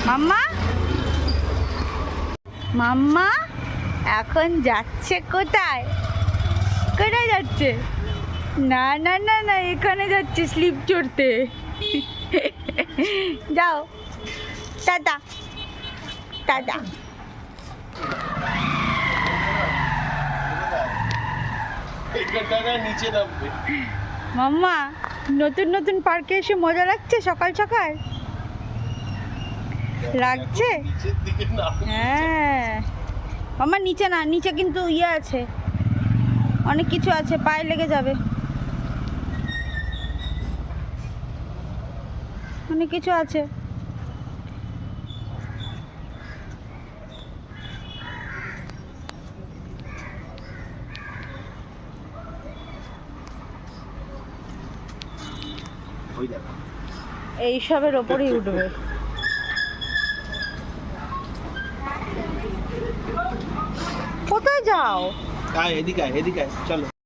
মাম্মা মাম্মা এখন যাচ্ছে কোথায়? কোথায় যাচ্ছে? না না না না, এখানে যাচ্ছে স্লিপ চড়তে। যাও, টাটা টাটা। মাম্মা নতুন নতুন পার্কে এসে মজা লাগছে সকাল সকাল? লাগছে? হ্যাঁ মাম্মা, নিচে না, নিচে কিন্তু ইয়ে আছে, অনেক কিছু আছে, পায়ে লেগে যাবে, অনেক কিছু আছে। এইসবের ওপরেই উঠবে। কোথায় যাও? এদিকে এদিকে চলো।